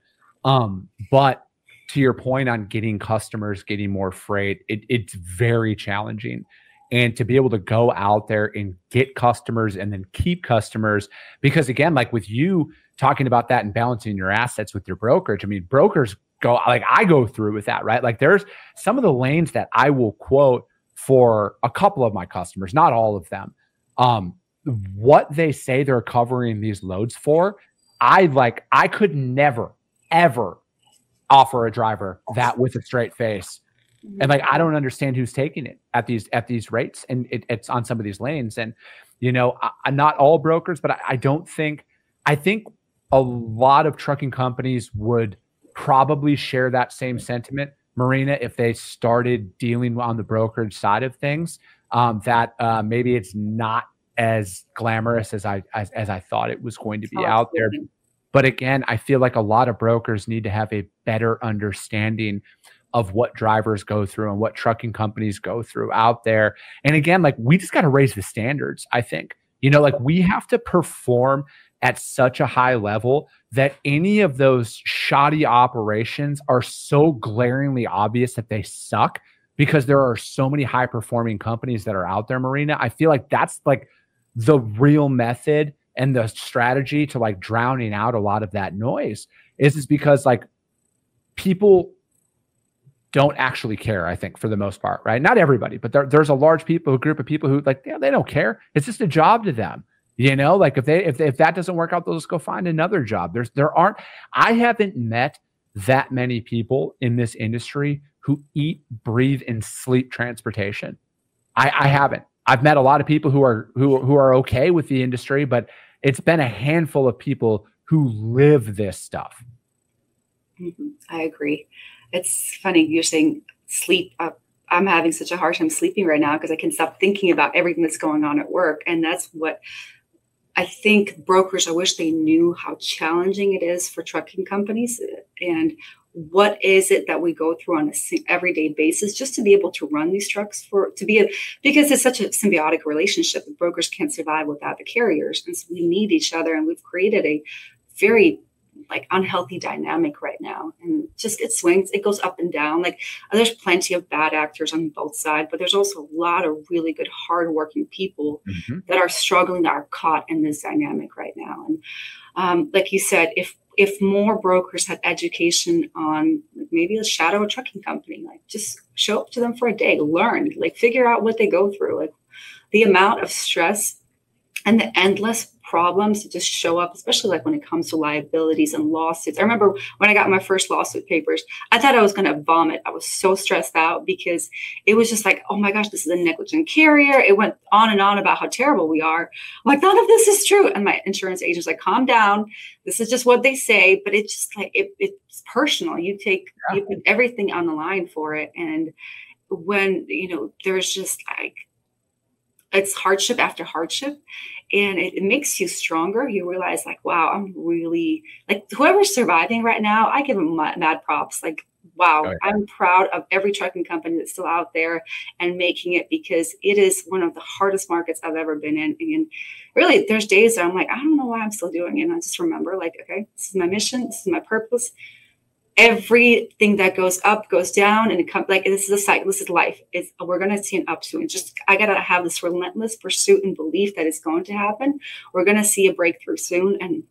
But to your point on getting customers, getting more freight, it's very challenging. And to be able to go out there and get customers and then keep customers, because again, like with you, talking about that and balancing your assets with your brokerage. I mean, brokers go, like I go through with that, right? Like there's some of the lanes that I will quote for a couple of my customers, not all of them. What they say they're covering these loads for, I could never, ever offer a driver that with a straight face. And like, I don't understand who's taking it at these rates. And it's on some of these lanes. And, I'm not all brokers, but I think a lot of trucking companies would probably share that same sentiment, Marina, if they started dealing on the brokerage side of things, that maybe it's not as glamorous as I thought it was going to be out there. But again, I feel like a lot of brokers need to have a better understanding of what drivers go through and what trucking companies go through out there. And again, like we just got to raise the standards, I think. Like we have to perform at such a high level that any of those shoddy operations are so glaringly obvious that they suck, because there are so many high performing companies that are out there, Marina. I feel like that's like the real method and the strategy to like drowning out a lot of that noise is because like people don't actually care, I think, for the most part, right? Not everybody, but there's a large group of people who like, they don't care. It's just a job to them. Like if that doesn't work out, they'll just go find another job. I haven't met that many people in this industry who eat, breathe, and sleep transportation. I haven't. I've met a lot of people who are okay with the industry, but it's been a handful of people who live this stuff. Mm-hmm. I agree. It's funny you're saying sleep. I'm having such a hard time sleeping right now because I can stop thinking about everything that's going on at work. And that's what I think brokers, I wish they knew how challenging it is for trucking companies and what is it that we go through on an everyday basis just to be able to run these trucks because it's such a symbiotic relationship. The brokers can't survive without the carriers. And so we need each other. And we've created a very like unhealthy dynamic right now. And just, it swings, it goes up and down. Like there's plenty of bad actors on both sides, but there's also a lot of really good, hardworking people that are struggling, that are caught in this dynamic right now. And like you said, if more brokers had education on like maybe a shadow trucking company, like just show up to them for a day, learn, like figure out what they go through, like the amount of stress and the endless problems that just show up, especially like when it comes to liabilities and lawsuits. I remember when I got my first lawsuit papers, I thought I was going to vomit. I was so stressed out because it was just like, oh my gosh, this is a negligent carrier. It went on and on about how terrible we are. I'm like, none of this is true. And my insurance agent's like, calm down. This is just what they say. But it's just like, it's personal. You put everything on the line for it. And when, there's just like, it's hardship after hardship. And it makes you stronger. You realize like, wow, I'm really like whoever's surviving right now, I give them mad props. Like, wow, I'm proud of every trucking company that's still out there and making it, because it is one of the hardest markets I've ever been in. And really there's days that I'm like, I don't know why I'm still doing it. And I just remember like, okay, this is my mission. This is my purpose. Everything that goes up goes down, and it comes like this is a cycle. This is life. We're going to see an upswing. I got to have this relentless pursuit and belief that it's going to happen. We're going to see a breakthrough soon, and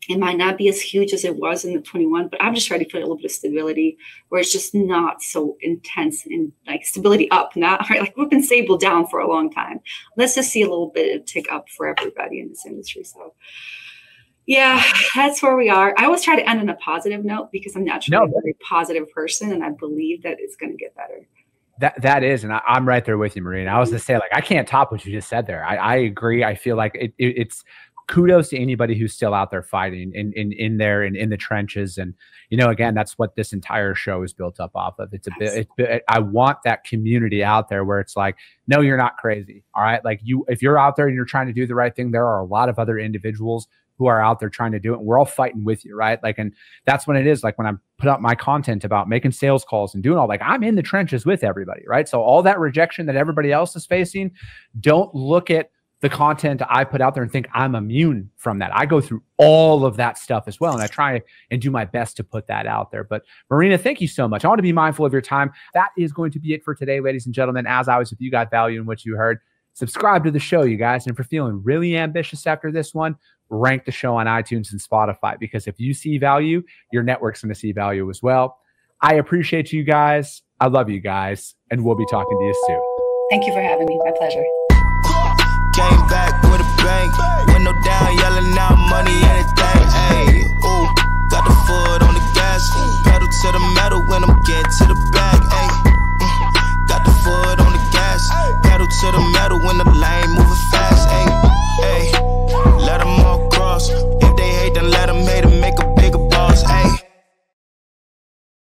it might not be as huge as it was in the 21, but I'm just ready for a little bit of stability where it's just not so intense and like stability up, not right. Like we've been stable down for a long time. Let's just see a little bit of tick up for everybody in this industry. So. Yeah, that's where we are. I always try to end on a positive note because I'm naturally a very positive person, and I believe that it's going to get better. That is, and I'm right there with you, Marina. I was to say, like, I can't top what you just said there. I agree. I feel like it's kudos to anybody who's still out there fighting in there and in the trenches. And again, that's what this entire show is built up off of. It's a bit. I want that community out there where it's like, no, you're not crazy. All right, like if you're out there and you're trying to do the right thing, there are a lot of other individuals who are out there trying to do it. And we're all fighting with you, right? Like, and that's when it is like when I put up my content about making sales calls and doing all, like, I'm in the trenches with everybody, right? So all that rejection that everybody else is facing, don't look at the content I put out there and think I'm immune from that. I go through all of that stuff as well. And I try and do my best to put that out there. But Marina, thank you so much. I want to be mindful of your time. That is going to be it for today, ladies and gentlemen. As always, if you got value in what you heard, subscribe to the show, you guys. And if you're feeling really ambitious after this one, rank the show on iTunes and Spotify, because if you see value, your network's going to see value as well. I appreciate you guys. I love you guys, and we'll be talking to you soon. Thank you for having me. My pleasure. Came back with a bang, window down, yelling out money, anything. Ayy, ooh, got the foot on the gas, pedal to the metal when I'm getting to